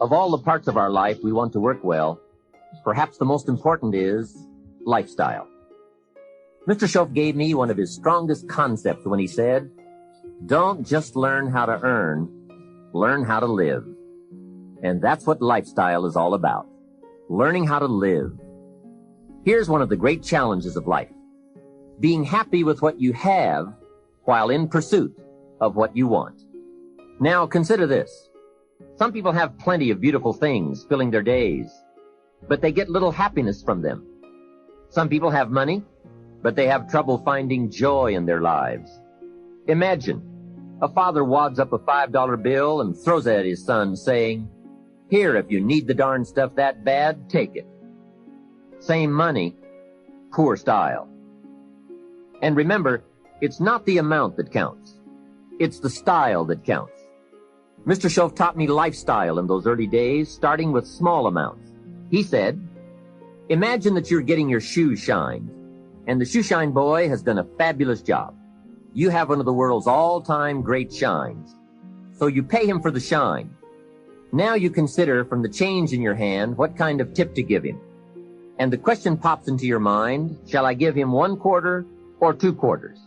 Of all the parts of our life we want to work well, perhaps the most important is lifestyle. Mr. Shoaff gave me one of his strongest concepts when he said, "Don't just learn how to earn, learn how to live." And that's what lifestyle is all about, learning how to live. Here's one of the great challenges of life: being happy with what you have while in pursuit of what you want. Now consider this. Some people have plenty of beautiful things filling their days, but they get little happiness from them. Some people have money, but they have trouble finding joy in their lives. Imagine a father wads up a $5 bill and throws it at his son, saying, "Here, if you need the darn stuff that bad, take it." Same money, poor style. And remember, it's not the amount that counts. It's the style that counts. Mr. Shoaff taught me lifestyle in those early days, starting with small amounts. He said, imagine that you're getting your shoes shined, and the shoe shine boy has done a fabulous job. You have one of the world's all-time great shines, so you pay him for the shine. Now you consider from the change in your hand what kind of tip to give him. And the question pops into your mind, shall I give him 1 quarter or 2 quarters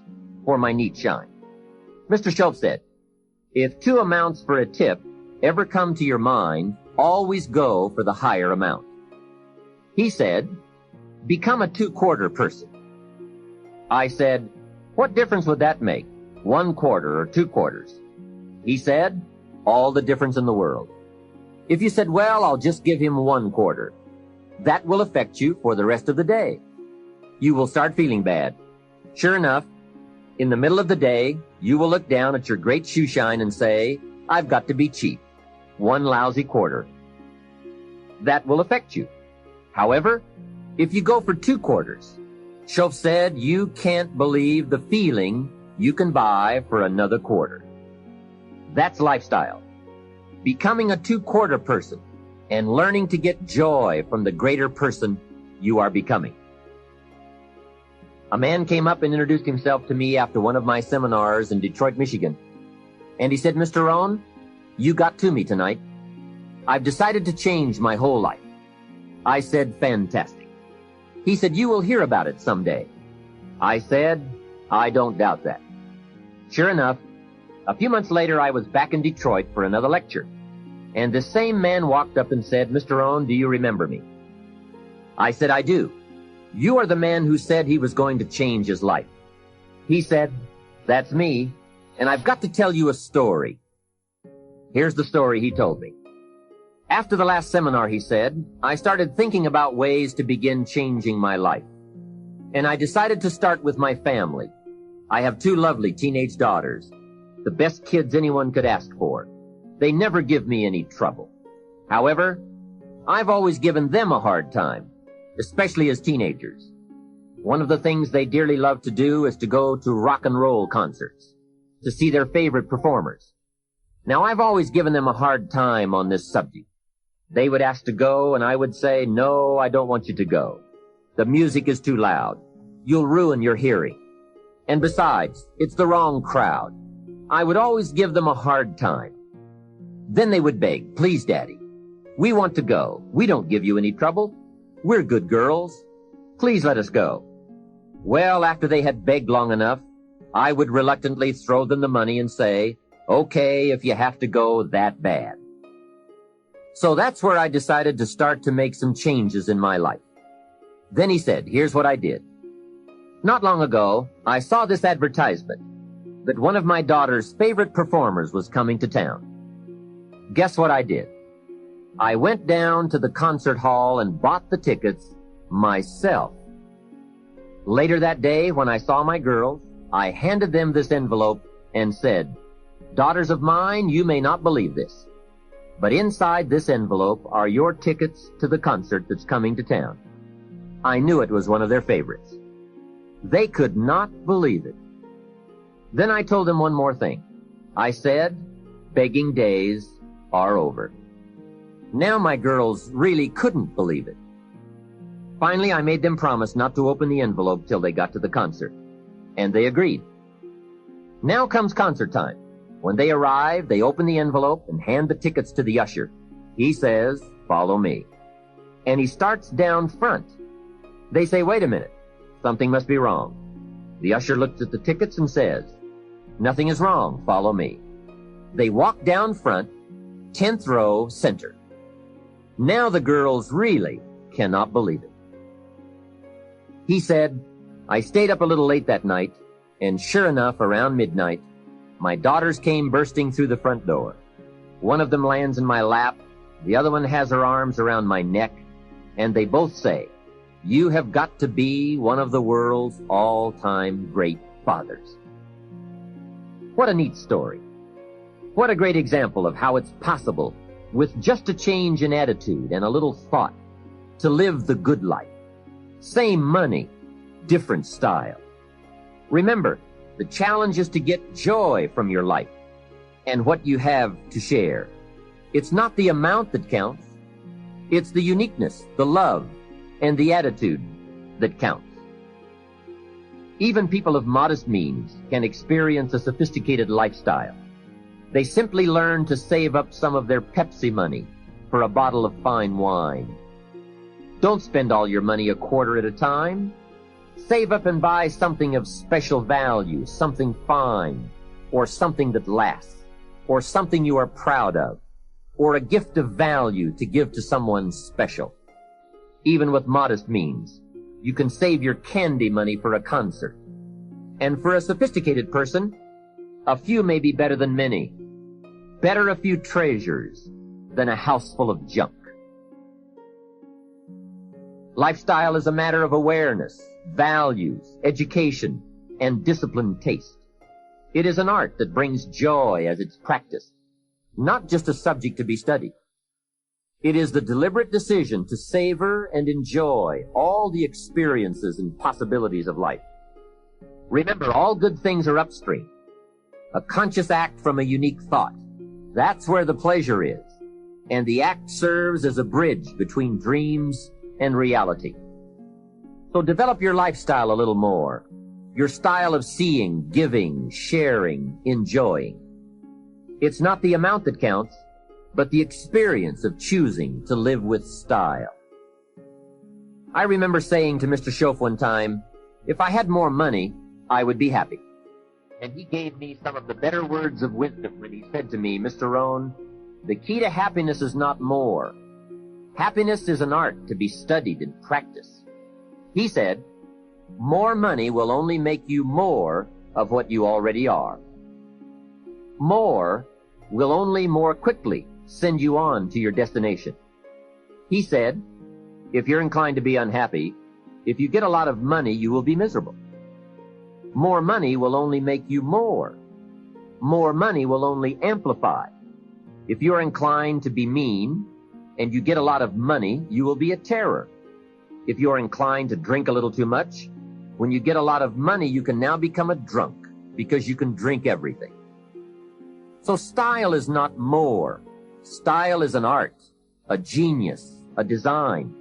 for my neat shine? Mr. Shoaff said, if 2 amounts for a tip ever come to your mind, always go for the higher amount. He said, become a 2-quarter person. I said, what difference would that make, 1 quarter or 2 quarters? He said, all the difference in the world. If you said, well, I'll just give him 1 quarter, that will affect you for the rest of the day. You will start feeling bad. Sure enough, in the middle of the day, you will look down at your great shoe shine and say, I've got to be cheap. 1 lousy quarter. That will affect you. However, if you go for 2 quarters, Shoaff said you can't believe the feeling you can buy for another quarter. That's lifestyle. Becoming a 2-quarter person and learning to get joy from the greater person you are becoming. A man came up and introduced himself to me after one of my seminars in Detroit, Michigan. And he said, Mr. Rohn, you got to me tonight. I've decided to change my whole life. I said, fantastic. He said, you will hear about it someday. I said, I don't doubt that. Sure enough, a few months later, I was back in Detroit for another lecture. And this same man walked up and said, Mr. Rohn, do you remember me? I said, I do. You are the man who said he was going to change his life. He said, that's me, and I've got to tell you a story. Here's the story he told me. After the last seminar, he said, I started thinking about ways to begin changing my life. And I decided to start with my family. I have 2 lovely teenage daughters, the best kids anyone could ask for. They never give me any trouble. However, I've always given them a hard time, especially as teenagers. One of the things they dearly love to do is to go to rock and roll concerts, to see their favorite performers. Now, I've always given them a hard time on this subject. They would ask to go, and I would say, no, I don't want you to go. The music is too loud. You'll ruin your hearing. And besides, it's the wrong crowd. I would always give them a hard time. Then they would beg, please, Daddy, we want to go. We don't give you any trouble. We're good girls. Please let us go. Well, after they had begged long enough, I would reluctantly throw them the money and say, okay, if you have to go that bad. So that's where I decided to start to make some changes in my life. Then he said, here's what I did. Not long ago, I saw this advertisement that one of my daughter's favorite performers was coming to town. Guess what I did? I went down to the concert hall and bought the tickets myself. Later that day, when I saw my girls, I handed them this envelope and said, daughters of mine, you may not believe this, but inside this envelope are your tickets to the concert that's coming to town. I knew it was one of their favorites. They could not believe it. Then I told them one more thing. I said, begging days are over. Now my girls really couldn't believe it. Finally, I made them promise not to open the envelope till they got to the concert. And they agreed. Now comes concert time. When they arrive, they open the envelope and hand the tickets to the usher. He says, "Follow me." And he starts down front. They say, "Wait a minute. Something must be wrong." The usher looks at the tickets and says, "Nothing is wrong. Follow me." They walk down front, 10th row, center. Now the girls really cannot believe it. He said, "I stayed up a little late that night, and sure enough, around midnight, my daughters came bursting through the front door. One of them lands in my lap, the other one has her arms around my neck, and they both say, 'You have got to be one of the world's all-time great fathers.'" What a neat story. What a great example of how it's possible, with just a change in attitude and a little thought, to live the good life. Same money, different style. Remember, the challenge is to get joy from your life and what you have to share. It's not the amount that counts. It's the uniqueness, the love, and the attitude that counts. Even people of modest means can experience a sophisticated lifestyle. They simply learn to save up some of their Pepsi money for a bottle of fine wine. Don't spend all your money a quarter at a time. Save up and buy something of special value, something fine, or something that lasts, or something you are proud of, or a gift of value to give to someone special. Even with modest means, you can save your candy money for a concert. And for a sophisticated person, a few may be better than many. Better a few treasures than a house full of junk. Lifestyle is a matter of awareness, values, education, and disciplined taste. It is an art that brings joy as it's practiced, not just a subject to be studied. It is the deliberate decision to savor and enjoy all the experiences and possibilities of life. Remember, all good things are upstream. A conscious act from a unique thought. That's where the pleasure is. And the act serves as a bridge between dreams and reality. So develop your lifestyle a little more. Your style of seeing, giving, sharing, enjoying. It's not the amount that counts, but the experience of choosing to live with style. I remember saying to Mr. Shoaff one time, if I had more money, I would be happy. And he gave me some of the better words of wisdom when he said to me, "Mr. Rohn, the key to happiness is not more. Happiness is an art to be studied and practiced." He said, "More money will only make you more of what you already are. More will only more quickly send you on to your destination." He said, if you're inclined to be unhappy, if you get a lot of money, you will be miserable. More money will only make you more. More money will only amplify. If you're inclined to be mean and you get a lot of money, you will be a terror. If you're inclined to drink a little too much, when you get a lot of money, you can now become a drunk because you can drink everything. So style is not more. Style is an art, a genius, a design.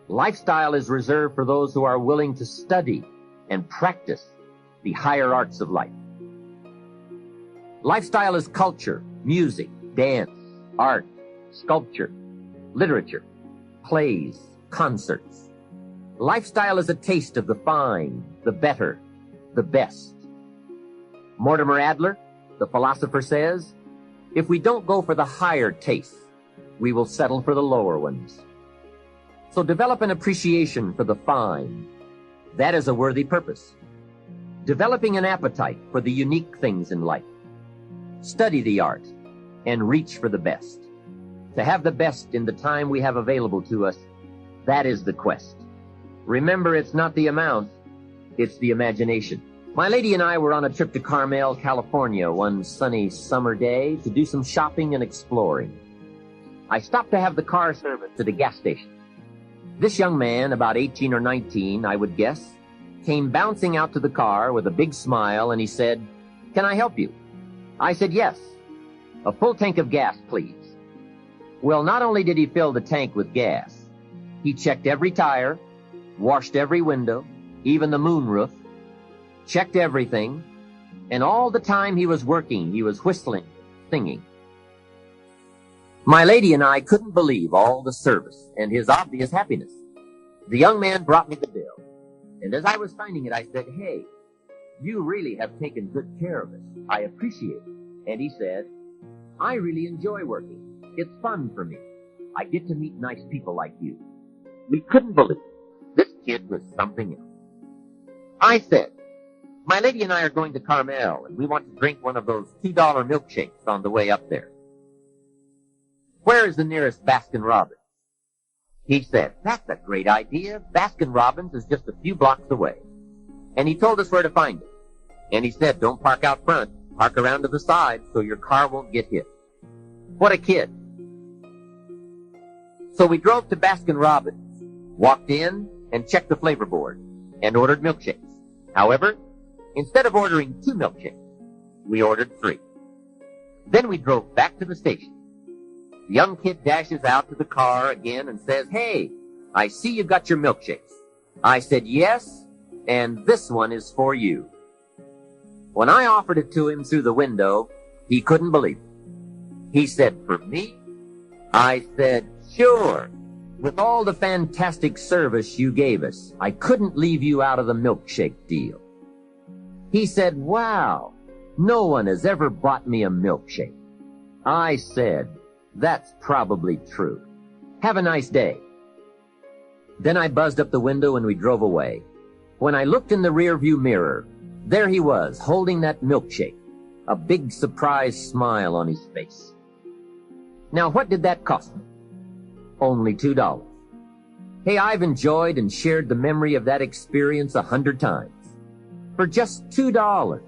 Lifestyle is reserved for those who are willing to study and practice the higher arts of life. Lifestyle is culture, music, dance, art, sculpture, literature, plays, concerts. Lifestyle is a taste of the fine, the better, the best. Mortimer Adler, the philosopher, says, if we don't go for the higher tastes, we will settle for the lower ones. So develop an appreciation for the fine. That is a worthy purpose. Developing an appetite for the unique things in life. Study the art and reach for the best. To have the best in the time we have available to us, that is the quest. Remember, it's not the amount, it's the imagination. My lady and I were on a trip to Carmel, California one sunny summer day to do some shopping and exploring. I stopped to have the car serviced at a gas station. This young man, about 18 or 19, I would guess, came bouncing out to the car with a big smile, and he said, "Can I help you?" I said, "Yes. A full tank of gas, please." Well, not only did he fill the tank with gas, he checked every tire, washed every window, even the moonroof, checked everything, and all the time he was working, he was whistling, singing. My lady and I couldn't believe all the service and his obvious happiness. The young man brought me the bill, and as I was signing it, I said, "Hey, you really have taken good care of us. I appreciate it." And he said, "I really enjoy working. It's fun for me. I get to meet nice people like you." We couldn't believe it. This kid was something else. I said, "My lady and I are going to Carmel, and we want to drink one of those $2 milkshakes on the way up there. Where is the nearest Baskin-Robbins?" He said, "That's a great idea. Baskin-Robbins is just a few blocks away." And he told us where to find it. And he said, "Don't park out front. Park around to the side so your car won't get hit." What a kid. So we drove to Baskin-Robbins, walked in, and checked the flavor board, and ordered milkshakes. However, instead of ordering 2 milkshakes, we ordered 3. Then we drove back to the station. The young kid dashes out to the car again and says, "Hey, I see you got your milkshakes." I said, "Yes, and this one is for you." When I offered it to him through the window, he couldn't believe it. He said, "For me?" I said, "Sure. With all the fantastic service you gave us, I couldn't leave you out of the milkshake deal." He said, "Wow, no one has ever bought me a milkshake." I said, "That's probably true. Have a nice day." Then I buzzed up the window and we drove away. When I looked in the rearview mirror, there he was, holding that milkshake, a big surprised smile on his face. Now, what did that cost me? Only $2. Hey, I've enjoyed and shared the memory of that experience 100 times. For just $2.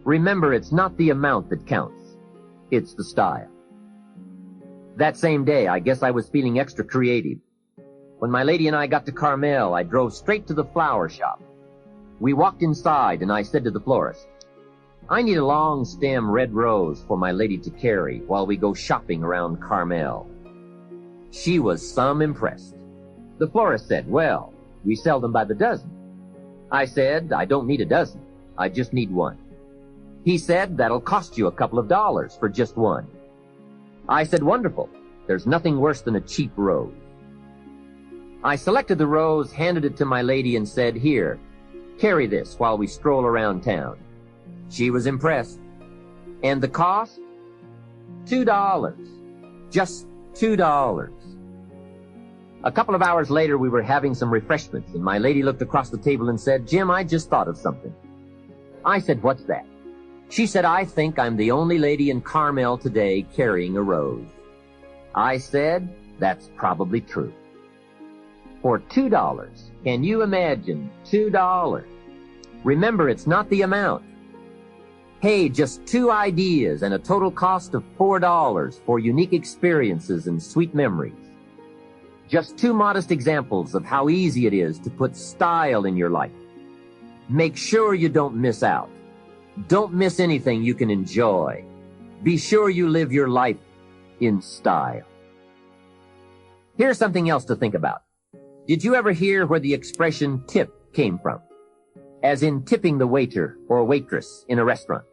Remember, it's not the amount that counts. It's the style. That same day, I guess I was feeling extra creative. When my lady and I got to Carmel, I drove straight to the flower shop. We walked inside, and I said to the florist, "I need a long stem red rose for my lady to carry while we go shopping around Carmel." She was some impressed. The florist said, "Well, we sell them by the dozen." I said, "I don't need a dozen. I just need one." He said, "That'll cost you a couple of dollars for just one." I said, "Wonderful. There's nothing worse than a cheap rose." I selected the rose, handed it to my lady, and said, "Here, carry this while we stroll around town." She was impressed. And the cost? $2. Just $2. A couple of hours later, we were having some refreshments, and my lady looked across the table and said, "Jim, I just thought of something." I said, "What's that?" She said, "I think I'm the only lady in Carmel today carrying a rose." I said, "That's probably true." For $2, can you imagine? $2. Remember, it's not the amount. Hey, just 2 ideas and a total cost of $4 for unique experiences and sweet memories. Just 2 modest examples of how easy it is to put style in your life. Make sure you don't miss out. Don't miss anything you can enjoy. Be sure you live your life in style. Here's something else to think about. Did you ever hear where the expression tip came from? As in tipping the waiter or waitress in a restaurant.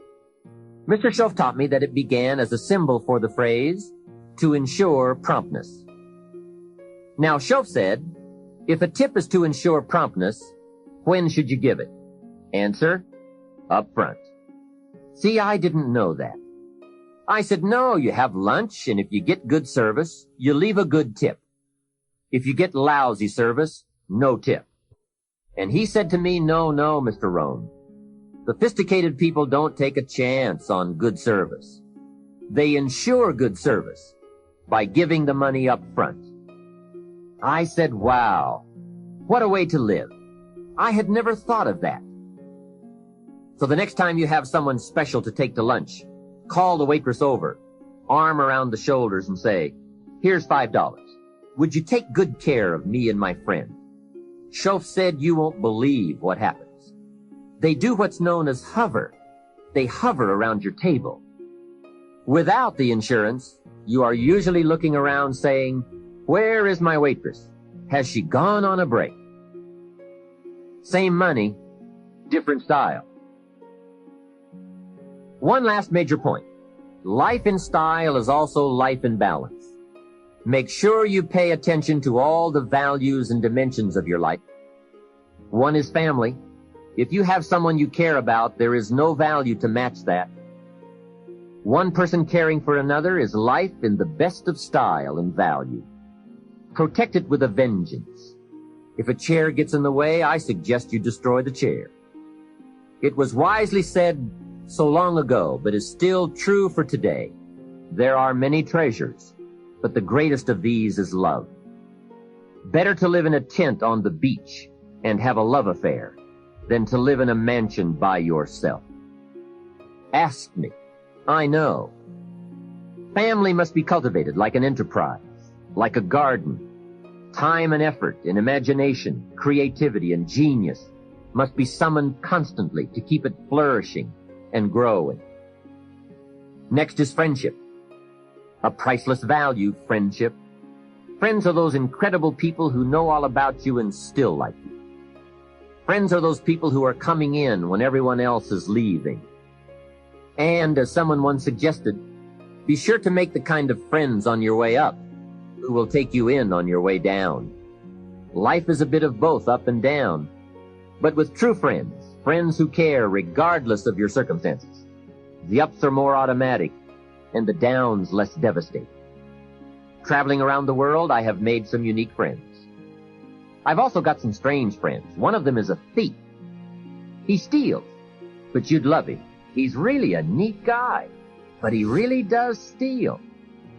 Mr. Shoaff taught me that it began as a symbol for the phrase, to ensure promptness. Now, Shoaff said, if a tip is to ensure promptness, when should you give it? Answer, up front. See, I didn't know that. I said, no, you have lunch, and if you get good service, you leave a good tip. If you get lousy service, no tip. And he said to me, no, Mr. Rohn. Sophisticated people don't take a chance on good service. They ensure good service by giving the money up front. I said, wow, what a way to live. I had never thought of that. So the next time you have someone special to take to lunch, call the waitress over, arm around the shoulders and say, here's $5. Would you take good care of me and my friend? Shoaff said you won't believe what happens. They do what's known as hover. They hover around your table. Without the insurance, you are usually looking around saying, where is my waitress? Has she gone on a break? Same money, different style. One last major point. Life in style is also life in balance. Make sure you pay attention to all the values and dimensions of your life. One is family. If you have someone you care about, there is no value to match that. One person caring for another is life in the best of style and value. Protect it with a vengeance. If a chair gets in the way, I suggest you destroy the chair. It was wisely said so long ago, but is still true for today. There are many treasures, but the greatest of these is love. Better to live in a tent on the beach and have a love affair than to live in a mansion by yourself. Ask me. I know. Family must be cultivated like an enterprise, like a garden. Time and effort and imagination, creativity and genius must be summoned constantly to keep it flourishing and growing. Next is friendship. A priceless value, friendship. Friends are those incredible people who know all about you and still like you. Friends are those people who are coming in when everyone else is leaving. And, as someone once suggested, be sure to make the kind of friends on your way up who will take you in on your way down. Life is a bit of both up and down. But with true friends, friends who care regardless of your circumstances, the ups are more automatic and the downs less devastating. Traveling around the world, I have made some unique friends. I've also got some strange friends. One of them is a thief. He steals, but you'd love him. He's really a neat guy, but he really does steal.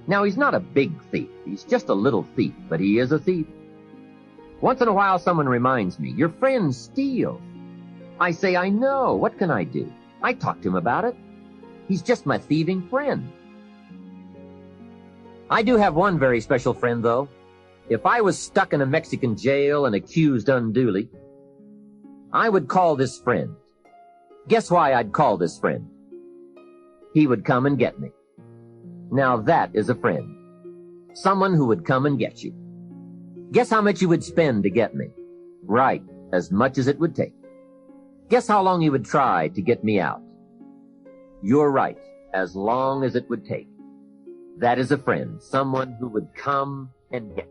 Now, he's not a big thief. He's just a little thief, but he is a thief. Once in a while, someone reminds me, your friend steals. I say, I know. What can I do? I talk to him about it. He's just my thieving friend. I do have one very special friend, though. If I was stuck in a Mexican jail and accused unduly, I would call this friend. Guess why I'd call this friend? He would come and get me. Now that is a friend. Someone who would come and get you. Guess how much you would spend to get me? Right, as much as it would take. Guess how long you would try to get me out? You're right, as long as it would take. That is a friend, someone who would come and get you.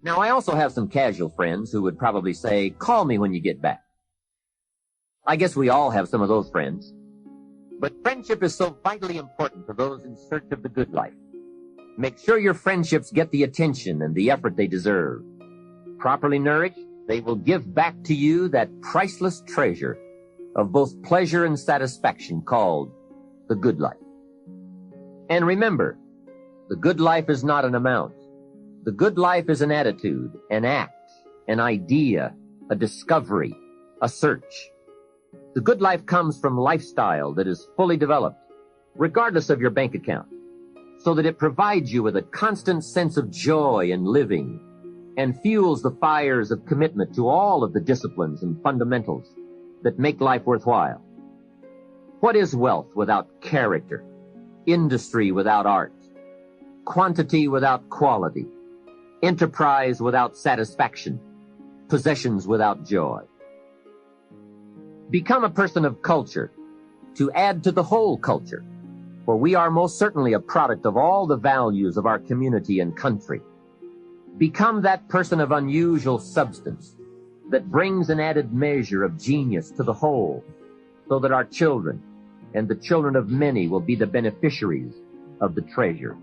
Now, I also have some casual friends who would probably say, call me when you get back. I guess we all have some of those friends. But friendship is so vitally important to those in search of the good life. Make sure your friendships get the attention and the effort they deserve. Properly nourished, they will give back to you that priceless treasure of both pleasure and satisfaction called the good life. And remember, the good life is not an amount. The good life is an attitude, an act, an idea, a discovery, a search. The good life comes from lifestyle that is fully developed, regardless of your bank account, so that it provides you with a constant sense of joy in living and fuels the fires of commitment to all of the disciplines and fundamentals that make life worthwhile. What is wealth without character? Industry without art? Quantity without quality? Enterprise without satisfaction? Possessions without joy? Become a person of culture to add to the whole culture, for we are most certainly a product of all the values of our community and country. Become that person of unusual substance that brings an added measure of genius to the whole, so that our children and the children of many will be the beneficiaries of the treasure.